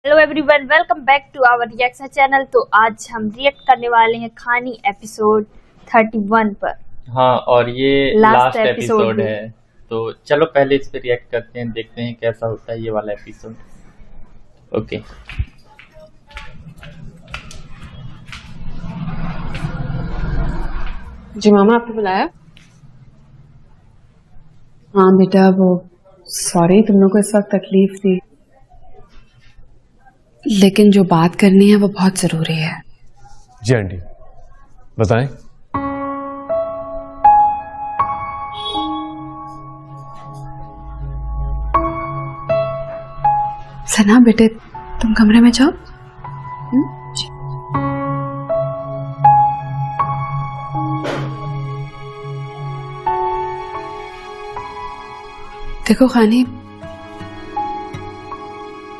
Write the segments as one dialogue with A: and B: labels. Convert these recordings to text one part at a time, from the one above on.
A: Hello everyone, welcome back to our reaction channel. तो आज हम रिएक्ट करने वाले हैं खानी एपिसोड 31 पर।
B: हाँ, और ये लास्ट
A: एपिसोड
B: है। तो चलो पहले इस पे रिएक्ट करते हैं, देखते हैं कैसा होता है ये वाला एपिसोड। ओके।
C: जी मामा, आपने बुलाया?
D: हाँ बेटा, वो सॉरी तुम लोग को इस वक्त तकलीफ दी, लेकिन जो बात करनी है वो बहुत जरूरी है।
E: जी आंटी, बताएं।
D: सना बेटे, तुम कमरे में जाओ। जी। देखो खानी,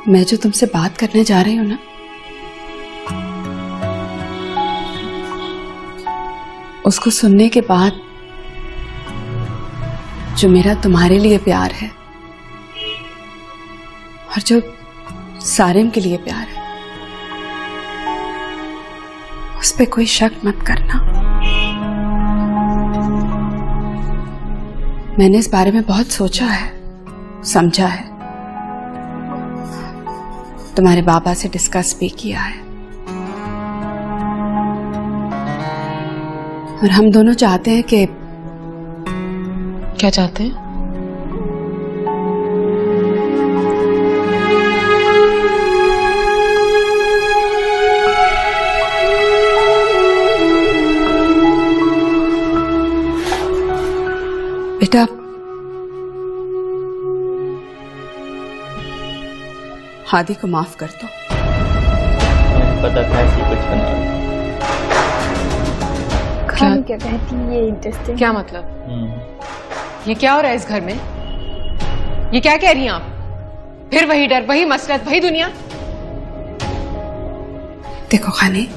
D: मैं जो तुमसे बात करने जा रही हूं ना, उसको सुनने के बाद जो मेरा तुम्हारे लिए प्यार है और जो सारिम के लिए प्यार है, उस पे कोई शक मत करना। मैंने इस बारे में बहुत सोचा है, समझा है, तुम्हारे बाबा से डिस्कस भी किया है, और हम दोनों चाहते हैं कि...
C: क्या चाहते हैं?
D: बेटा, हादी को माफ कर दो।
B: पता था ऐसी कुछ बना।
A: खानी क्या कहती है? ये इंटरेस्टिंग।
C: क्या मतलब? ये क्या हो रहा है इस घर में? ये क्या कह रही हैं आप? फिर वही डर, वही मसलत, वही दुनिया।
D: देखो खानी,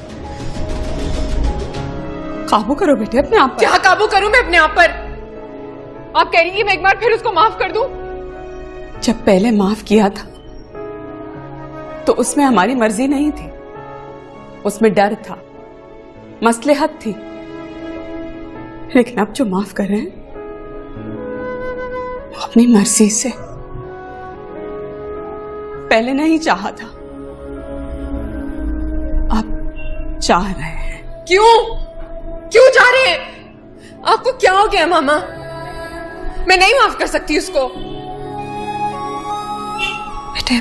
D: काबू करो बेटे अपने आप पर।
C: क्या काबू करूं मैं अपने आप पर? आप कह रही हैं मैं एक बार फिर उसको माफ कर दूं?
D: जब पहले माफ किया था तो उसमें हमारी मर्जी नहीं थी, उसमें डर था, मसलहत थी। लेकिन अब जो माफ कर रहे हैं वो अपनी मर्जी से, पहले नहीं चाहा था, अब चाह रहे हैं।
C: क्यों चाह रहे हैं? आपको क्या हो गया मामा? मैं नहीं माफ कर सकती उसको।
D: बेटे,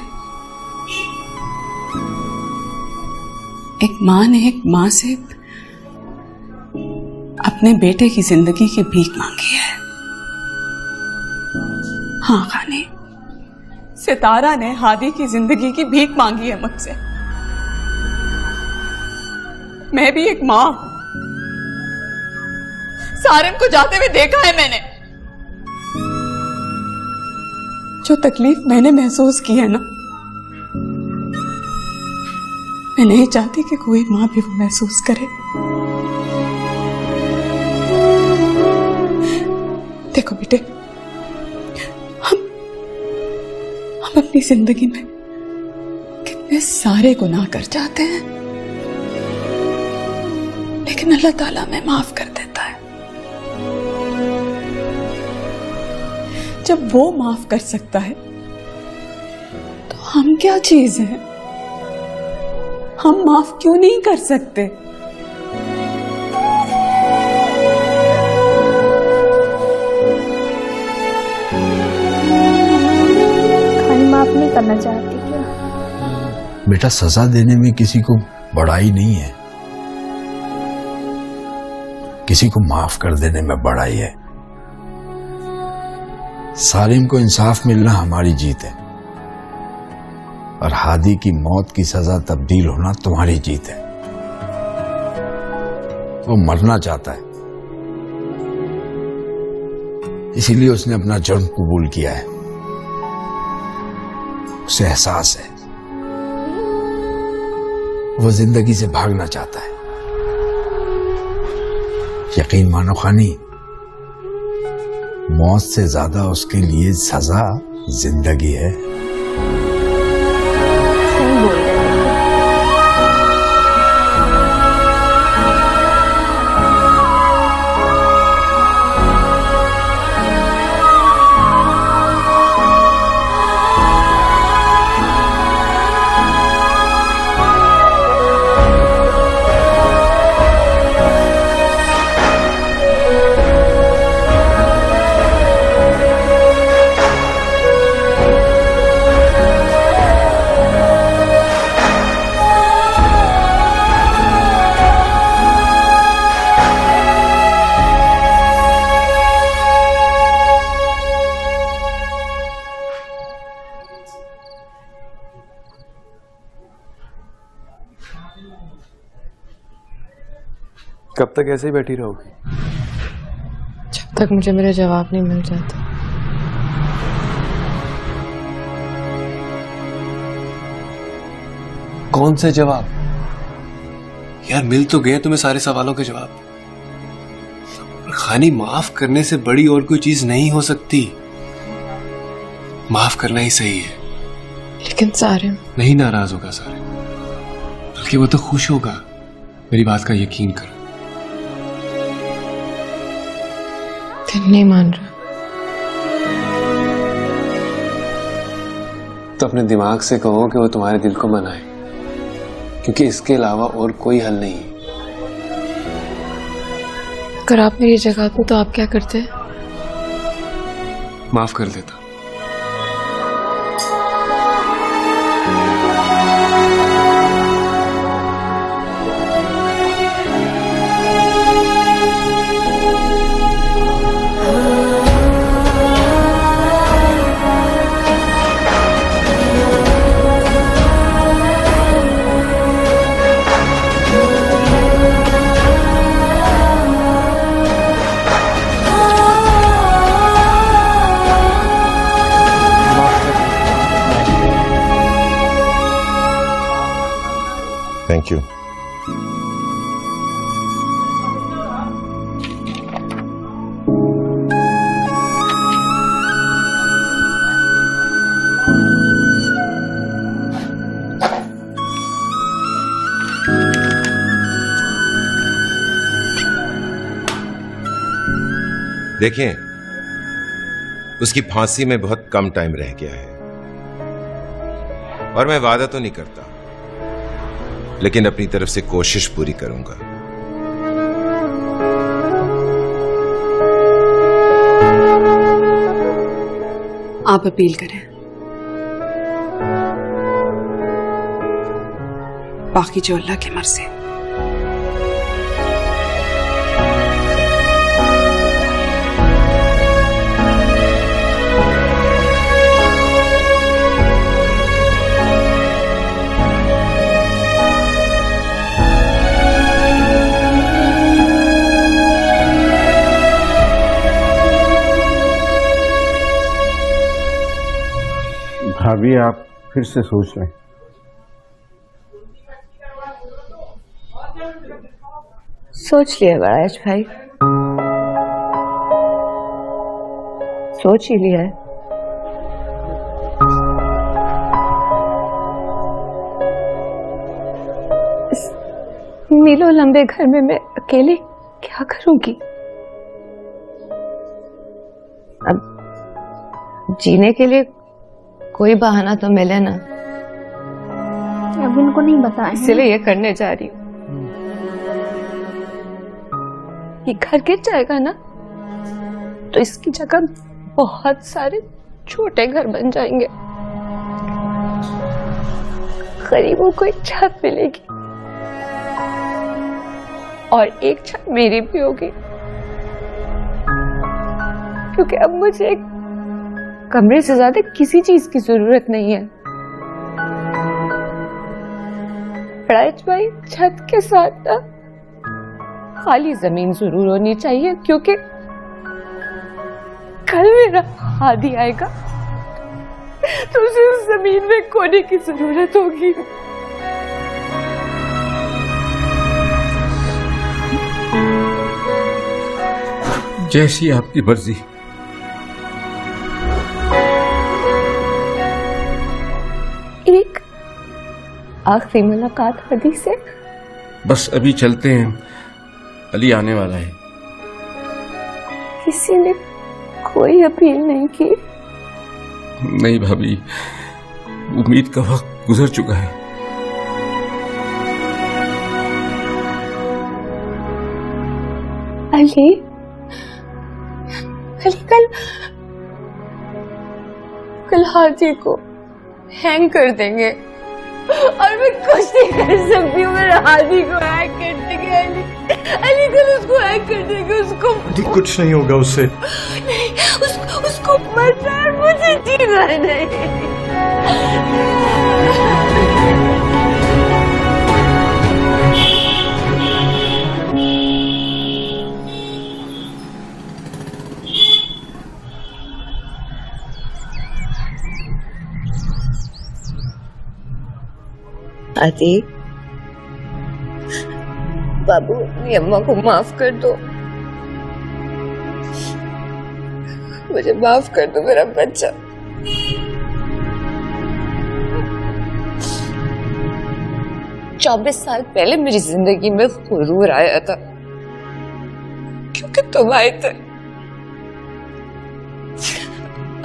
D: एक मां ने एक मां से अपने बेटे की जिंदगी की भीख मांगी है। हाँ खानी, सितारा ने हादी की जिंदगी की भीख मांगी है मुझसे। मैं भी एक मां हूं, सारिम को जाते हुए देखा है मैंने। जो तकलीफ मैंने महसूस की है ना, मैं नहीं चाहती कि कोई मां भी वो महसूस करे। देखो बेटे, हम अपनी जिंदगी में कितने सारे गुनाह कर जाते हैं, लेकिन अल्लाह ताला हमें माफ कर देता है। जब वो माफ कर सकता है तो हम क्या चीज हैं? हम माफ क्यों नहीं कर सकते?
A: खानी माफ नहीं करना चाहती क्या?
F: बेटा, सजा देने में किसी को बड़ाई नहीं है, किसी को माफ कर देने में बड़ाई है। सारिम को इंसाफ मिलना हमारी जीत है, और हादी की मौत की सजा तब्दील होना तुम्हारी जीत है। वो मरना चाहता है, इसीलिए उसने अपना जुर्म कबूल किया है। उसे एहसास है, वो जिंदगी से भागना चाहता है। यकीन मानो खानी, मौत से ज्यादा उसके लिए सजा जिंदगी है।
A: सही नहीं बोल रहे थे।
E: कब तक ऐसे ही बैठी रहोगी?
C: जब तक मुझे मेरा जवाब नहीं मिल जाता।
E: कौन से जवाब? यार मिल तो गए तुम्हें सारे सवालों के जवाब। खानी, माफ करने से बड़ी और कोई चीज नहीं हो सकती। माफ करना ही सही है।
C: लेकिन सारे
E: नहीं नाराज होगा सारे, बल्कि वो तो खुश होगा। मेरी बात का यकीन करो।
C: फिर नहीं मान रहा
E: तो अपने दिमाग से कहो कि वो तुम्हारे दिल को मनाए, क्योंकि इसके अलावा और कोई हल नहीं।
C: अगर आप मेरी जगह हो तो आप क्या करते?
E: माफ कर देता।
G: Thank you. देखें, उसकी फांसी में बहुत कम टाइम रह गया है और मैं वादा तो नहीं करता, लेकिन अपनी तरफ से कोशिश पूरी करूंगा।
D: आप अपील करें, बाकी जो अल्लाह की मर्जी।
H: भाभी, आप फिर से सोच लें।
I: सोच लिया राज भाई, सोच ही लिया है। इस मीलों लंबे घर में मैं अकेले क्या करूंगी? अब जीने के लिए कोई बहाना तो मिले ना।
A: अब उनको नहीं बताएं,
I: इसलिए ये करने जा रही हूँ। ये घर गिर जाएगा ना तो इसकी जगह बहुत सारे छोटे घर बन जाएंगे। गरीबों को एक छत मिलेगी और एक छत मेरी भी होगी, क्योंकि अब मुझे एक कमरे से ज्यादा किसी चीज की जरूरत नहीं है। राज भाई, छत के साथ ना खाली जमीन जरूर होनी चाहिए, क्योंकि कल मेरा हादी आएगा तो उसे उस जमीन में कोने की जरूरत होगी।
F: जैसी आपकी मर्जी।
I: आखिरी मुलाकात हदी से?
H: बस अभी चलते हैं, अली आने वाला है।
I: किसी ने कोई अपील नहीं की?
H: नहीं भाभी, उम्मीद का वक्त गुजर चुका है।
I: अली, कल हाथी को हैंग कर देंगे और मैं कुछ नहीं कर सकती हूँ। मेरे हाथी को हैंग कर देंगे अली कल उसको हैंग कर देंगे। उसको
J: कुछ नहीं होगा उससे।
I: नहीं, उसको मरना है, मुझे जीना नहीं। आदि, बाबू अपनी अम्मा को माफ कर दो, मुझे माफ कर दो मेरा बच्चा। चौबीस साल पहले मेरी जिंदगी में गुरूर आया था क्योंकि तुम आए थे।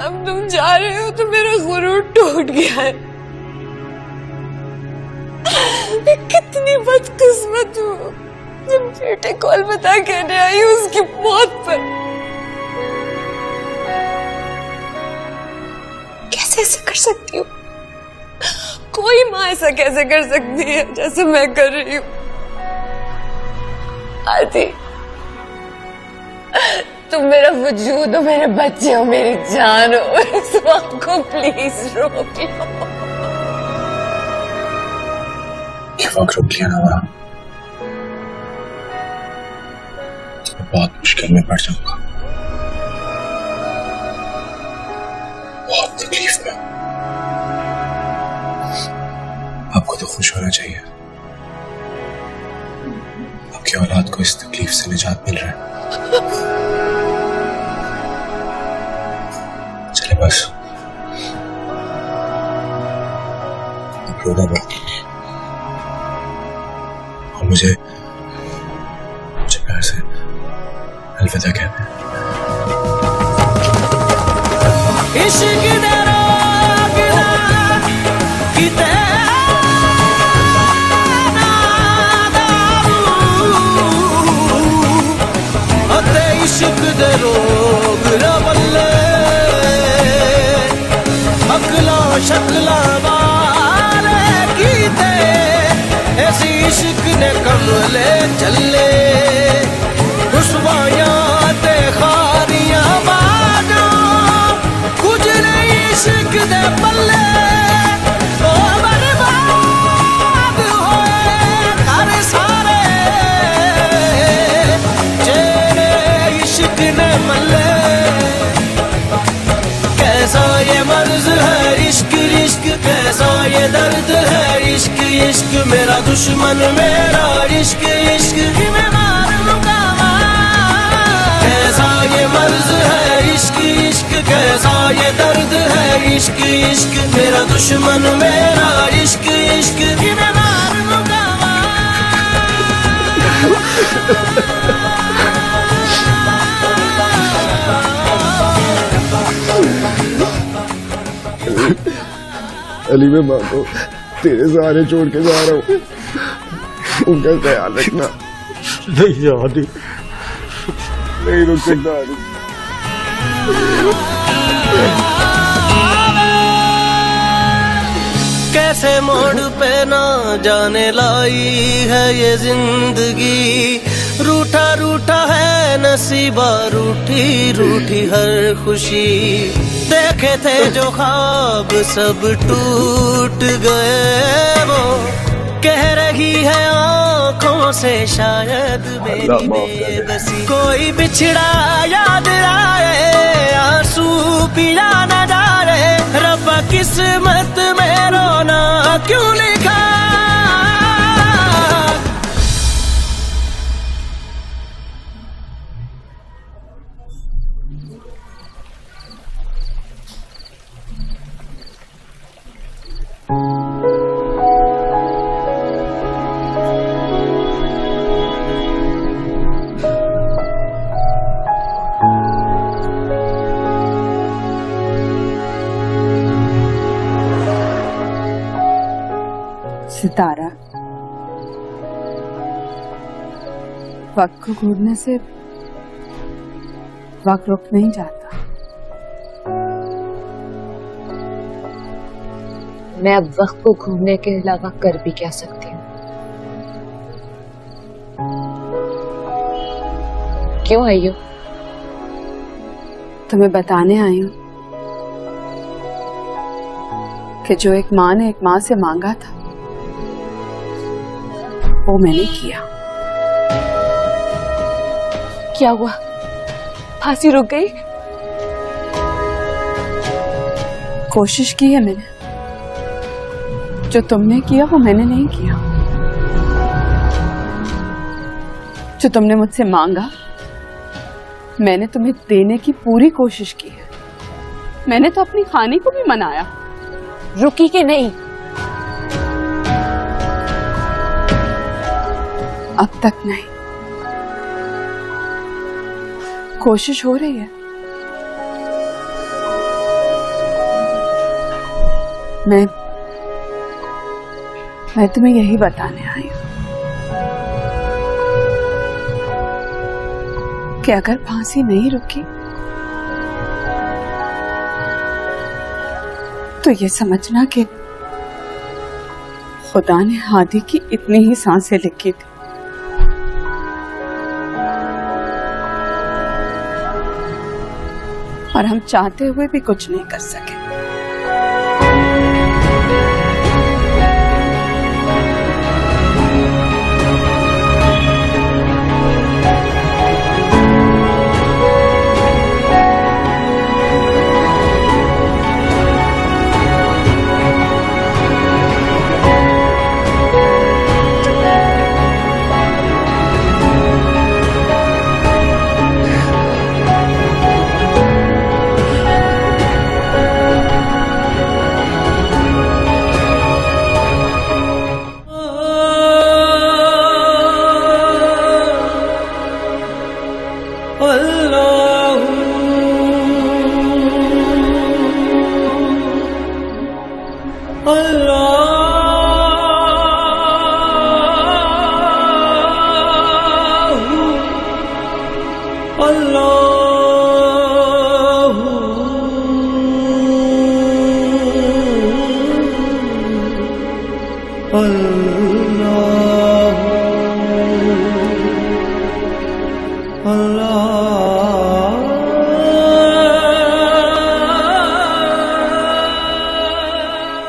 I: अब तुम जा रहे हो तो मेरा गुरूर टूट गया है। मैं कितनी बदकिस्मत हूँ जब बेटे को अलविदा कहने आई उसकी मौत पर। कैसे ऐसे कर सकती हूँ? कोई माँ ऐसा कैसे कर सकती है जैसे मैं कर रही हूँ? आदि, तुम मेरा वजूद हो, मेरे बच्चे हो, मेरी जान हो। इस बात को प्लीज रोक लो।
E: वक्त रुक लिया ना, तो बहुत मुश्किल में पड़ जाऊंगा, बहुत तकलीफ में। आपको तो खुश होना चाहिए, आपकी औलाद को इस तकलीफ से निजात मिल रहा है। चले बस, रोना मत। मुझे प्यार से अलविदा कहते हैं।
K: इश्क दे रोग रवल्ले अकला शकला वाले कीते ऐसी इश्क ने कमले चले खुशबाया ते खारियां बाजो कुछ नहीं इश्क दे पल्ले ओ बर्बाद होए घर सारे जेरे इश्क ने मल्ले। कैसा ये मर्ज है इश्क इश्क, कैसा ये दर्द है इश्क इश्क, मेरा दुश्मन मेरा इश्क इश्क मैं मार लूंगा। कैसा ये मर्ज है इश्क इश्क, कैसा ये दर्द है इश्क इश्क, मेरा दुश्मन मेरा इश्क इश्क मैं मार लूंगा।
H: अली, मैं माँ को तेरे सहारे छोड़ के जा रहा हूँ, उनका ख्याल रखना।
J: नहीं जाती,
H: नहीं रुक सकता।
K: कैसे मोड़ पे ना जाने लाई है ये जिंदगी, रूठा रूठा है नसीबा, रूठी रूठी हर खुशी। देखे थे जो ख्वाब सब टूट गए, वो कह रही है आँखों से शायद मेरी बेबसी। कोई बिछड़ा याद आए, आंसू पिया न जाए, रब्बा किस्मत में रोना क्यों लिखा।
D: सितारा, वक्त को घूरने से वक्त रुक नहीं जाता।
C: मैं अब वक्त को घूमने के अलावा कर भी क्या सकती हूँ? क्यों आई हो?
D: तुम्हें बताने आई हूँ कि जो एक माँ ने एक माँ से मांगा था वो मैंने किया।
I: क्या हुआ? फांसी रुक गई?
D: कोशिश की है मैंने। जो तुमने किया वो मैंने नहीं किया। जो तुमने मुझसे मांगा मैंने तुम्हें देने की पूरी कोशिश की है। मैंने तो अपनी खानी को भी मनाया।
I: रुकी कि नहीं?
D: अब तक नहीं। कोशिश हो रही है। मैं तुम्हें यही बताने आई हूं कि अगर फांसी नहीं रुकी तो ये समझना कि खुदा ने हादी की इतनी ही सांसें लिखी थी। और हम चाहते हुए भी कुछ नहीं कर सके।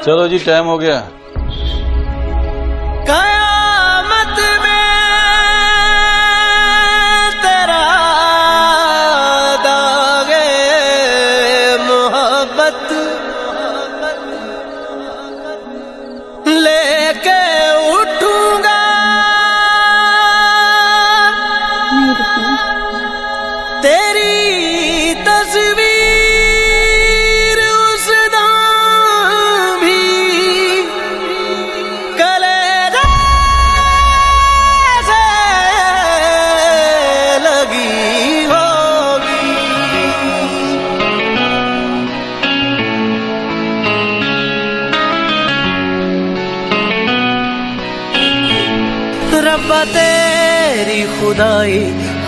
J: चलो जी, टाइम हो गया।
K: कयामत में तेरा दागे मोहब्बत लेके उठूंगा, तेरी तस्वीर रब्बा तेरी खुदाई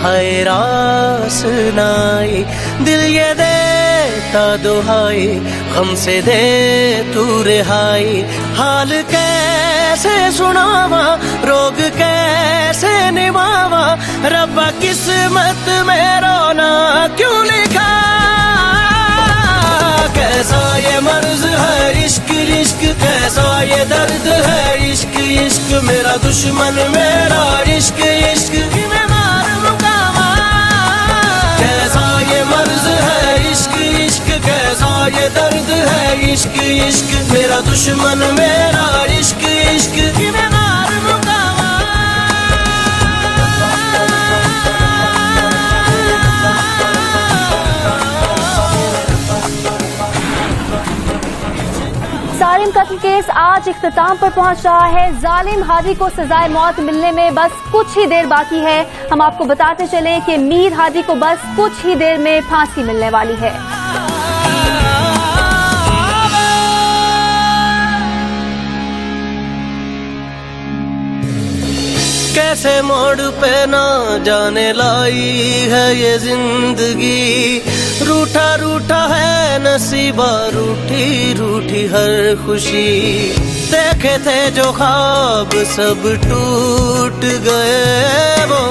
K: हैरास नाई, दिल ये देता दुहाई, गम से दे तू रिहाई। हाल कैसे सुनावा, रोग कैसे निभावा, रब्बा किस्मत में रोना क्यों लिखा। कैसा ये मर्ज है इश्क इश्क, कैसा ये दर्द है इश्क इश्क, मेरा दुश्मन मेरा इश्क इश्क, मैं मार मुकामा। कैसा ये मर्ज है इश्क इश्क, कैसा ये दर्द है इश्क इश्क, मेरा दुश्मन मेरा इश्क इश्क, मैं मार मुकामा।
A: जालिम कत्ल केस आज इख्तिताम पर पहुंच रहा है। जालिम हादी को सजाए मौत मिलने में बस कुछ ही देर बाकी है। हम आपको बताते चले कि मीर हादी को बस कुछ ही देर में फांसी मिलने वाली है।
K: कैसे मोड़ पे ना जाने लाई है ये जिंदगी। रूठा रूठा है नसीबा, रूठी रूठी हर खुशी। देखे थे जो ख्वाब सब टूट गए, वो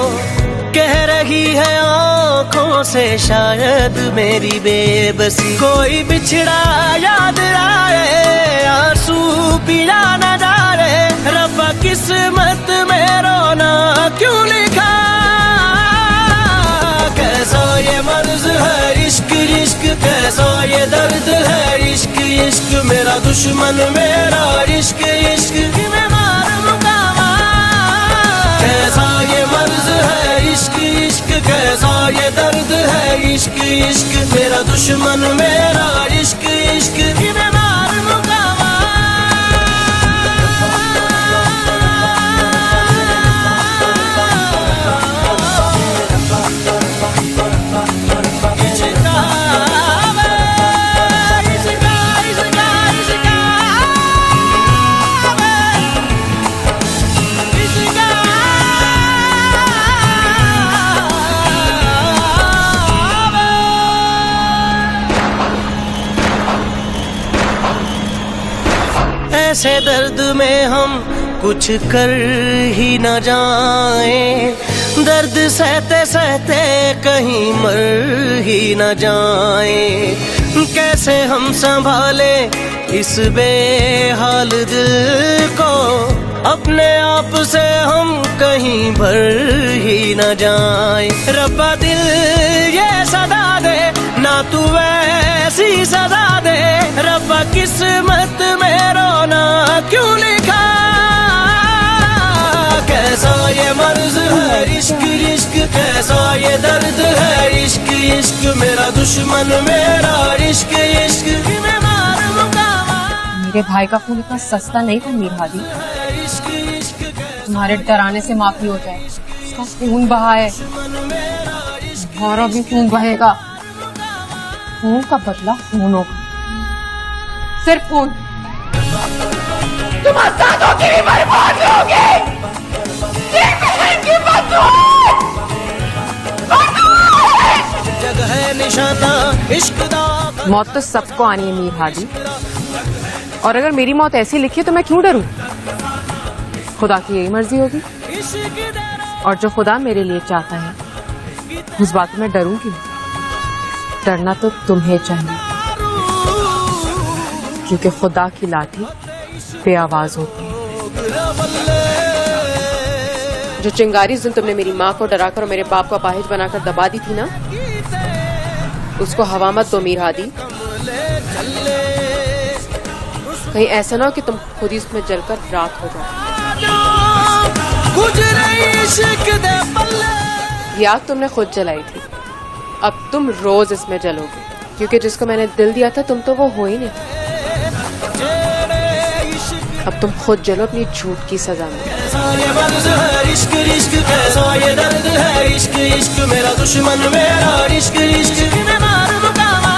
K: कह रही है आंखों से शायद मेरी बेबसी। कोई बिछड़ा याद आए, आंसू पिया न जाए, रब्बा किस्मत में रोना क्यों लिखा। कैसा ये मर्ज है इश्क इश्क, कैसा ये दर्द है इश्क इश्क। मेरा दुश्मन मेरा इश्क इश्क, मैं मारूं कामा। कैसा ये मर्ज है इश्क इश्क, कैसा ये दर्द है इश्क इश्क। मेरा दुश्मन मेरा इश्क इश्क, मैं मारूं कामा। ऐसे दर्द में हम कुछ कर ही न जाएं, दर्द सहते सहते कहीं मर ही न जाएं। कैसे हम संभाले इस बेहाल दिल को, अपने आप से हम कहीं भर ही न जाएं। रब्बा दिल ये सदा दे ना, तू ऐसी सजा दे। रब्बा किस्मत में रोना क्यों लिखा। कैसा ये मर्ज है इश्क इश्क, कैसा ये दर्द है इश्क इश्क। मेरा दुश्मन मेरा इश्क इश्क, मैं मारूं कामा।
C: मेरे भाई का खून इतना सस्ता नहीं था मीर हादी, तुम्हारे डराने से माफी हो जाए। उसका खून बहा है, हमारा भी खून बहेगा। खून का बदला खून होगा, सिर्फ खून। तुम आजादों की भी बर्बाद होगी। मौत तो सबको आनी है मीर हादी, और अगर मेरी मौत ऐसी लिखी है तो मैं क्यों डरूं। खुदा की यही मर्जी होगी, और जो खुदा मेरे लिए चाहता है उस बात में डरूंगी। डरना तो तुम्हें चाहिए, क्योंकि खुदा की लाठी बेआवाज होती है। जो चिंगारी जिन तुमने मेरी माँ को डराकर और मेरे बाप को अपाहिज बनाकर दबा दी थी ना, उसको हवा मत दो मीर हादी। कहीं ऐसा ना हो कि तुम खुद ही उसमें जलकर राख हो जाओ। ये आग तुमने खुद जलाई थी, अब तुम रोज इसमें जलोगे, क्योंकि जिसको मैंने दिल दिया था तुम तो वो हो ही नहीं। अब तुम खुद जलो अपनी झूठ की सजा में। इश्क इश्क कैसा ये दर्द है इश्क इश्क। मेरा दुश्मन मेरा इश्क इश्क, मैं मारूं कामा।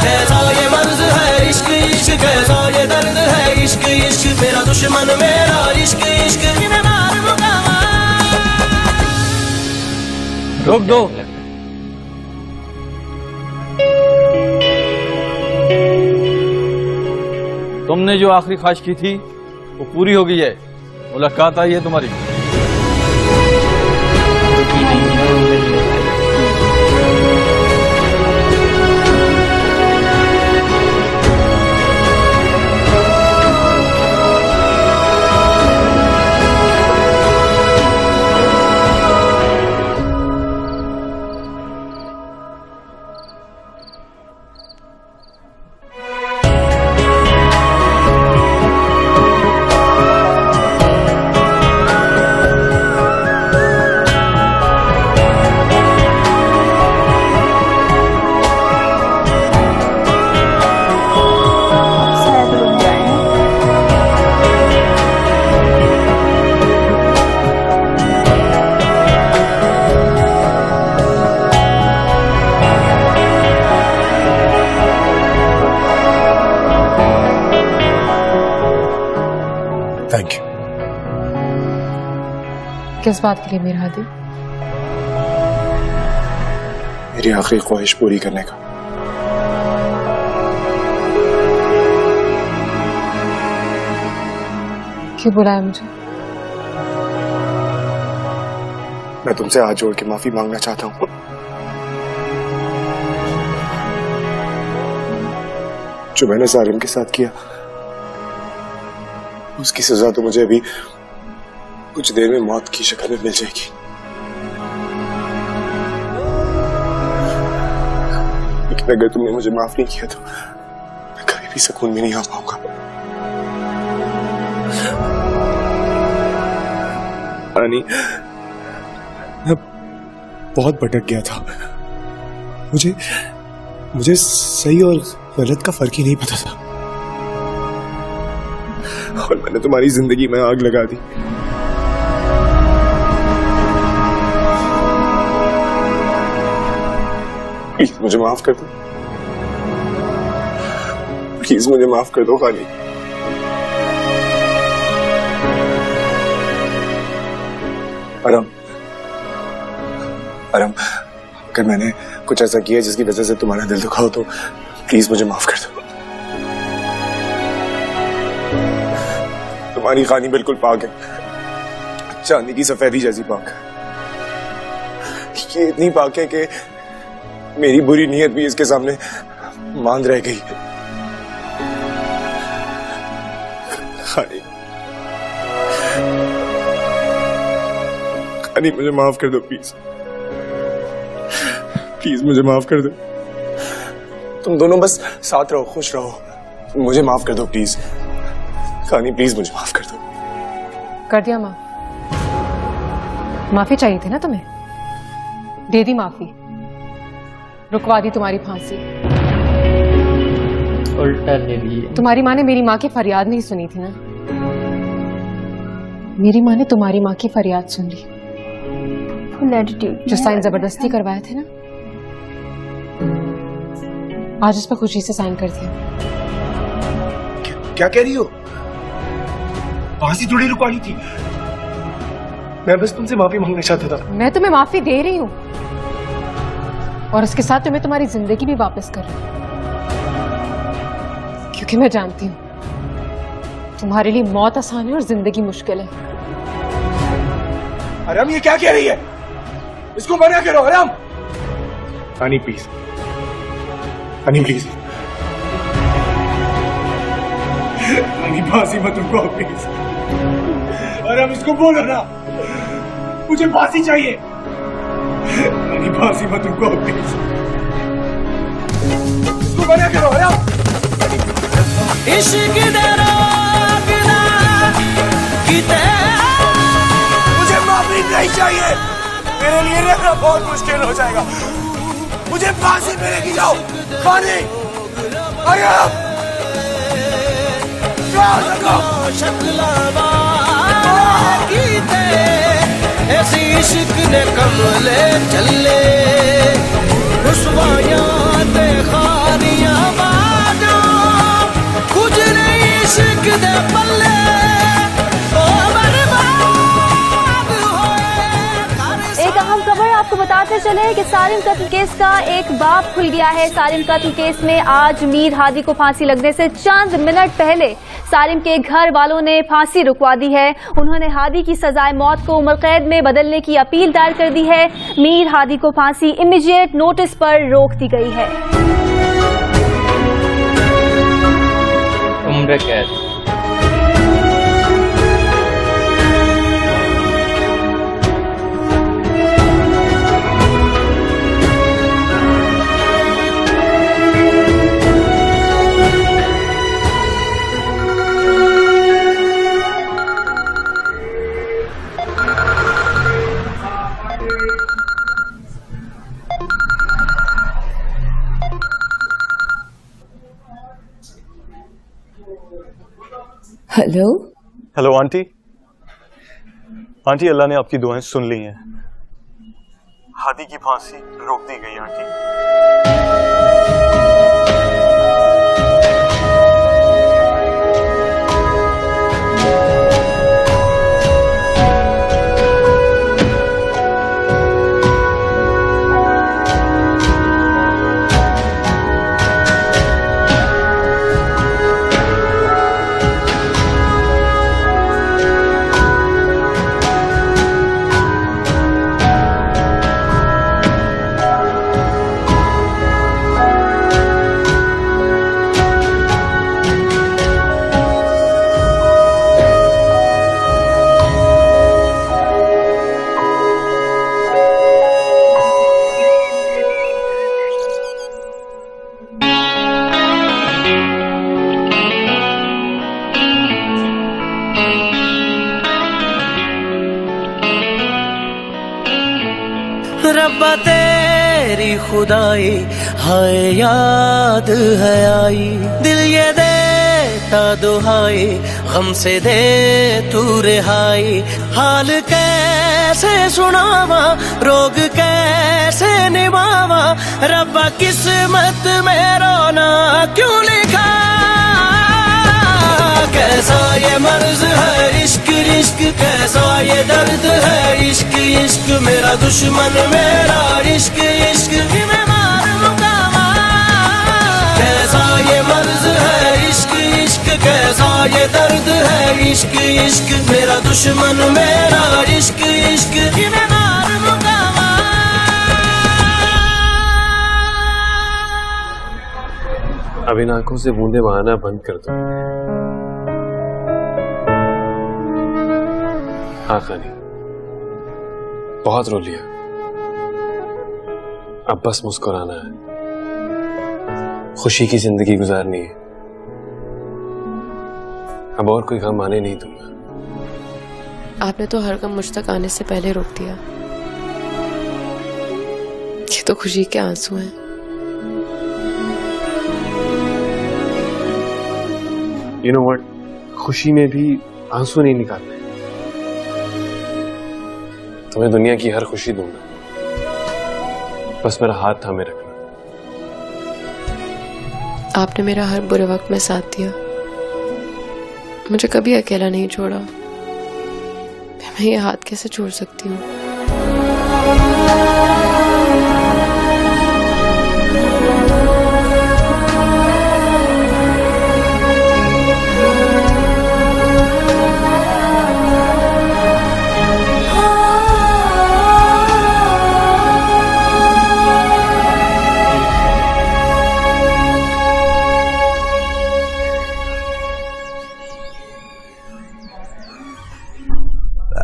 C: कैसा ये मर्ज है इश्क इश्क, कैसा ये दर्द है इश्क इश्क। मेरा दुश्मन मेरा इश्क इश्क, मैं मारूं कामा।
J: रोक दो। तुमने जो आखिरी ख्वाहिश की थी वो पूरी हो गई है। मुलाकात आई है तुम्हारी।
I: किस बात के लिए मीर हादी?
H: मेरी आखिरी ख्वाहिश पूरी करने का।
I: क्यों बुलाया मुझे?
H: मैं तुमसे हाथ जोड़ के माफी मांगना चाहता हूँ। जो मैंने सालिम के साथ किया, उसकी सजा तो मुझे अभी कुछ देर में मौत की शक्ल में मिल जाएगी। लेकिन अगर तुमने मुझे माफ नहीं किया तो मैं कभी भी सुकून में नहीं आ पाऊंगा। रानी, मैं बहुत भटक गया था। मुझे सही और गलत का फर्क ही नहीं पता था, और मैंने तुम्हारी जिंदगी में आग लगा दी। प्लीज मुझे माफ कर दो, प्लीज मुझे माफ कर दो खाली। अरम, अगर मैंने कुछ ऐसा किया जिसकी वजह से तुम्हारा दिल दुखा हो तो प्लीज मुझे माफ कर दो। तुम्हारी खानी बिल्कुल पाक है, चांदी की सफेदी जैसी पाक है। ये इतनी पाक है कि मेरी बुरी नीयत भी इसके सामने मांद रह गई। खानी मुझे माफ कर दो प्लीज, प्लीज मुझे माफ कर दो। तुम दोनों बस साथ रहो, खुश रहो। मुझे माफ कर दो प्लीज। खानी प्लीज मुझे माफ कर दो।
I: कर दिया माफ। माफी चाहिए थी ना तुम्हें, दे दी माफी, रुकवा दी तुम्हारी फांसी।
B: उल्टा ले लिए।
I: तुम्हारी माँ ने मेरी माँ की फरियाद नहीं सुनी थी ना, मेरी माँ ने तुम्हारी माँ की फरियाद सुन ली। जो साइन जबरदस्ती करवाए थे ना, आज उस पर खुशी से साइन कर दिया।
H: क्या कह रही हो? फांसी थोड़ी रुकवानी थी, मैं बस तुमसे माफी मांगना चाहता था।
I: मैं तुम्हें माफी दे रही हूँ और उसके साथ तुम्हें तुम्हारी जिंदगी भी वापस कर रही हूँ, क्योंकि मैं जानती हूँ तुम्हारे लिए मौत आसान है और जिंदगी मुश्किल है।
H: अरम, ये क्या कह रही है? इसको मना करो अरम। अनी प्लीज, अनी प्लीज, अनी फांसी मत रुको प्लीज। अरम, इसको बोलो ना, मुझे फांसी चाहिए। अनी फांसी मत रुको प्लीज, इसको मना करो अरम।
K: इश्क
H: मुझे माफी नहीं चाहिए, मेरे लिए रहना बहुत मुश्किल हो जाएगा। मुझे फांसी मिलेगी। जाओ खाने।
K: ऐसी इश्क ने कमले चले रुसवायां ते खारियां बाजो कुछ नहीं इश्क दे पल्ले।
A: एक अहम खबर आपको बताते चले कि सालिम कत्ल केस का एक बाब खुल गया है। सालिम कत्ल केस में आज मीर हादी को फांसी लगने से चंद मिनट पहले सालिम के घर वालों ने फांसी रुकवा दी है। उन्होंने हादी की सजाए मौत को उम्र कैद में बदलने की अपील दायर कर दी है। मीर हादी को फांसी इमीडिएट नोटिस पर रोक दी गई है।
B: उम्र कैद।
L: Hello
M: hello aunty. आंटी, अल्लाह ने आपकी दुआएं सुन ली हैं। हादी की फांसी रोक दी गई आंटी।
C: तेरी खुदाई, हाय याद है आई। दिल ये देता दुहाई, गम से दे तू रिहाई। हाल कैसे सुनावा, रोग कैसे निभावा, रब्बा किस्मत में रोना क्यों लिखा। कैसा ये मर्ज है इश्क इश्क, कैसा ये दर्द है इश्क इश्क। मेरा दुश्मन मेरा इश्क इश्क, मैं मार मुकामा। कैसा ये मर्ज है इश्क इश्क, कैसा ये दर्द है इश्क इश्क। मेरा दुश्मन मेरा इश्क इश्क, मैं मार मुकामा।
E: अब इन आंखों से बूंदे बहाना बंद कर दो। हाँ खानी, बहुत रो लिया, अब बस मुस्कुराना है, खुशी की जिंदगी गुजारनी है। अब और कोई गम आने नहीं दूंगा।
I: आपने तो हर गम मुझ तक आने से पहले रोक दिया। ये तो खुशी के आंसू हैं।
E: You know what? खुशी में भी आंसू नहीं निकालने। तुम्हें दुनिया की हर खुशी दूंगा, बस मेरा हाथ थामे रखना।
I: आपने मेरा हर बुरे वक्त में साथ दिया, मुझे कभी अकेला नहीं छोड़ा। मैं ये हाथ कैसे छोड़ सकती हूँ।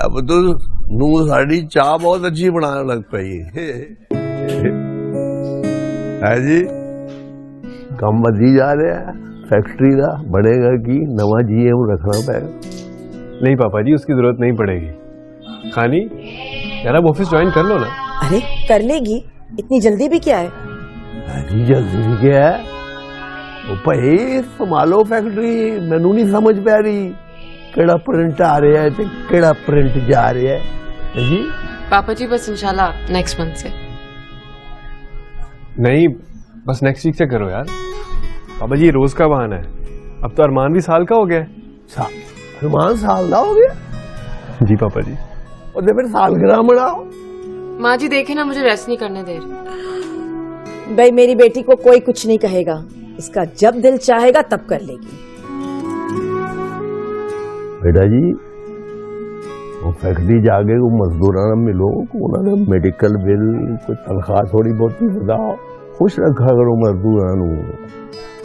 L: अब तो नू साड़ी चाह बहुत अच्छी बनाने लग पई है जी। कम वधी जा रहा है फैक्ट्री का, बढ़ेगा कि नवा जीएम रखना पड़ेगा।
E: नहीं पापा जी, उसकी जरूरत नहीं पड़ेगी। खानी यार, अब ऑफिस ज्वाइन कर लो ना।
N: अरे कर लेगी, इतनी जल्दी भी क्या है।
L: अरे जल्दी भी क्या है, वो भाई संभालो फैक्ट्री। मैनू नहीं समझ पा रही केड़ा प्रिंट आ रहा है ते केड़ा प्रिंट जा रहा है जी।
I: पापा जी बस इंशाल्लाह नेक्स्ट मंथ से।
E: नहीं, बस नेक्स्ट वीक से करो यार। पापा जी रोज का बहाना है, अब तो अरमान भी साल का हो गया है।
L: अरमान साल का हो गया
E: जी पापा जी।
L: और फिर सालगिरह मनाओ।
I: माँ जी देखे ना, मुझे रेस्ट नहीं करने दे रही।
N: भाई मेरी बेटी को कोई कुछ नहीं कहेगा, इसका जब दिल चाहेगा तब कर लेगी।
L: बेटा जी वो फैक्ट्री जाके वो मजदूरों ने मिलो, उन्होंने मेडिकल बिल कोई तनख्वाह थोड़ी बहुत बताओ, खुश रखा करो मजदूरों।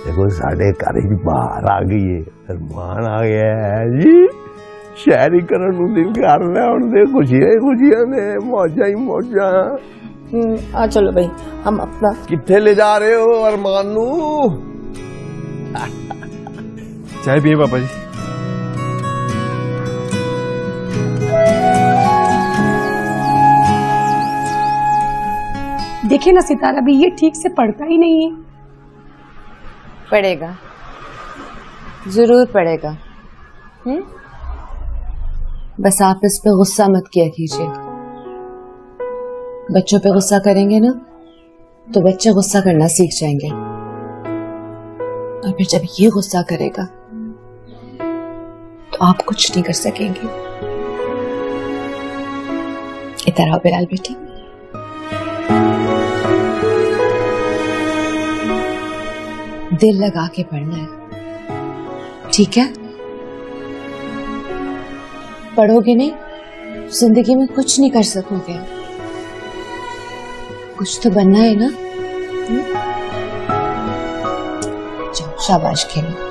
L: देखो साढ़े घर बाहर आ गई है, अरमान आ गया है जी। शहरीकरण दिल कर रहा है, खुशियां ही खुशियां ने, मौजा ही मौजा।
N: आ चलो भाई, हम अपना
L: किथे ले जा रहे हो अरमान नू?
E: चाय पिए पापा जी।
O: देखे ना सितारा भी ये ठीक से पढ़ता ही नहीं है।
I: पढ़ेगा, जरूर पढ़ेगा। बस आप इस पे गुस्सा मत किया कीजिए। बच्चों पे गुस्सा करेंगे ना तो बच्चे गुस्सा करना सीख जाएंगे, और फिर जब ये गुस्सा करेगा तो आप कुछ नहीं कर सकेंगे। इधर आओ बिलाल बेटा। दिल लगा के पढ़ना है, ठीक है? पढ़ोगे नहीं जिंदगी में कुछ नहीं कर सकोगे। कुछ तो बनना है ना। जाओ शाबाश खेलो।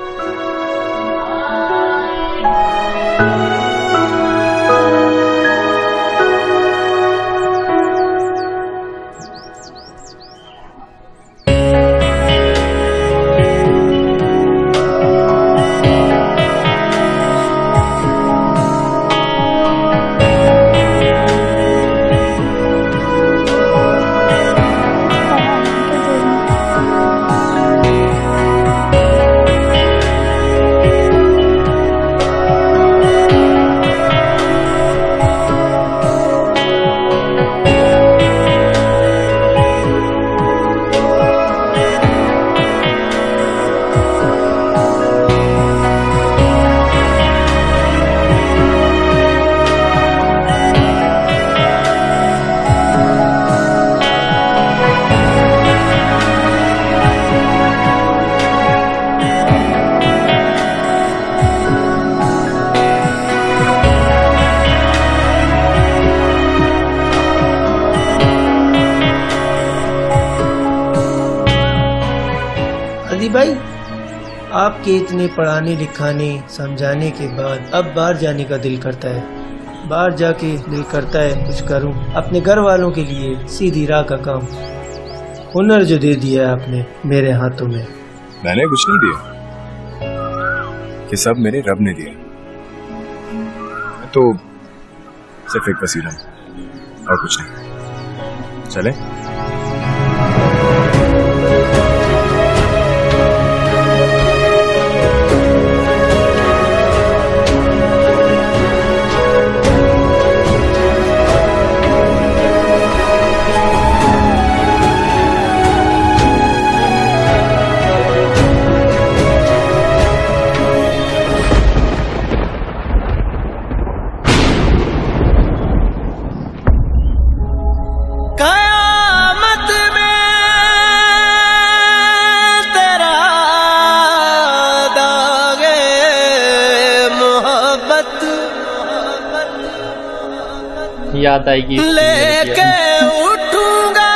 K: के इतने पढ़ाने लिखाने समझाने के बाद अब बाहर जाने का दिल करता है। बाहर जाके दिल करता है कुछ करूं अपने घर वालों के लिए, सीधी राह का काम। हुनर जो दे दिया है आपने मेरे हाथों में।
H: मैंने कुछ नहीं दिया, ये सब मेरे रब ने दिया। मैं तो सिर्फ एक वसीला हूं और कुछ नहीं। चले?
K: कयामत में तेरा दागे मोहब्बत
B: याद आएगी
K: लेके उठूंगा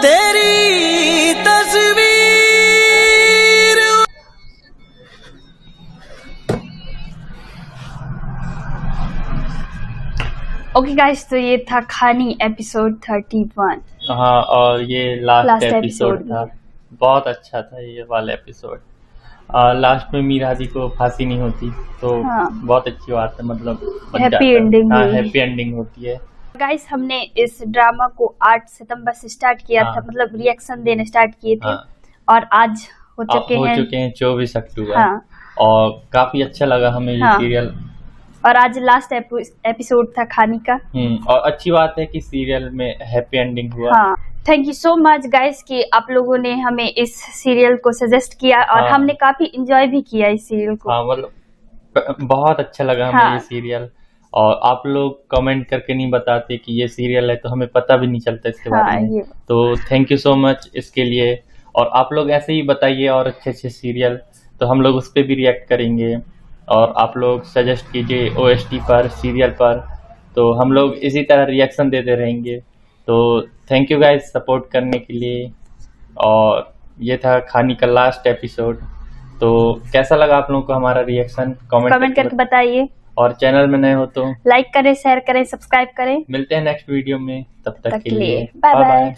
K: तेरी तस्वीर।
I: ओके गाइस, तो ये था खानी एपिसोड 31।
B: हाँ, और ये लास्ट
I: Last
B: एपिसोड
I: episode
B: था। बहुत अच्छा था ये वाला एपिसोड। लास्ट में मीर हादी को फांसी नहीं होती तो
I: हाँ।
B: बहुत अच्छी बात है, मतलब बन
I: Happy
B: जाता है।
I: ending
B: हाँ,
I: हुई।
B: हैप्पी एंडिंग होती है।
I: गाइस, हमने इस ड्रामा को 8 सितंबर से स्टार्ट किया
B: हाँ।
I: था, मतलब रिएक्शन देने स्टार्ट किए थे।
B: हाँ।
I: और आज हो चुके हैं
B: 24 अक्टूबर।
I: हाँ।
B: और काफी अच्छा लगा हमें ये
I: हाँ।
B: सीरियल।
I: और आज लास्ट एपिसोड था खानी का।
B: और अच्छी बात है कि सीरियल में हैप्पी एंडिंग हुआ।
I: हाँ, thank you so much guys कि आप लोगों ने हमें इस सीरियल को सजेस्ट किया और
B: हाँ।
I: हमने काफी एंजॉय भी किया इस सीरियल को।
B: हाँ, मतलब बहुत अच्छा लगा हमें
I: हाँ।
B: ये सीरियल। और आप लोग कमेंट करके नहीं बताते कि ये सीरियल है तो हमें पता भी नहीं चलता इसके
I: हाँ,
B: बारे में।
I: ये।
B: तो थैंक यू सो मच इसके लिए। और आप लोग ऐसे ही बताइए और अच्छे अच्छे सीरियल, तो हम लोग उस पर भी रिएक्ट करेंगे। और आप लोग सजेस्ट कीजिए OST पर, सीरियल पर, तो हम लोग इसी तरह रिएक्शन देते रहेंगे। तो थैंक यू गाइस सपोर्ट करने के लिए। और ये था खानी का लास्ट एपिसोड। तो कैसा लगा आप लोगों को हमारा रिएक्शन?
I: कमेंट करके बताइए।
B: और चैनल में नए हो तो
I: लाइक करें, शेयर करें, सब्सक्राइब करें।
B: मिलते हैं नेक्स्ट वीडियो में, तब तक के लिए
I: बाय बाय।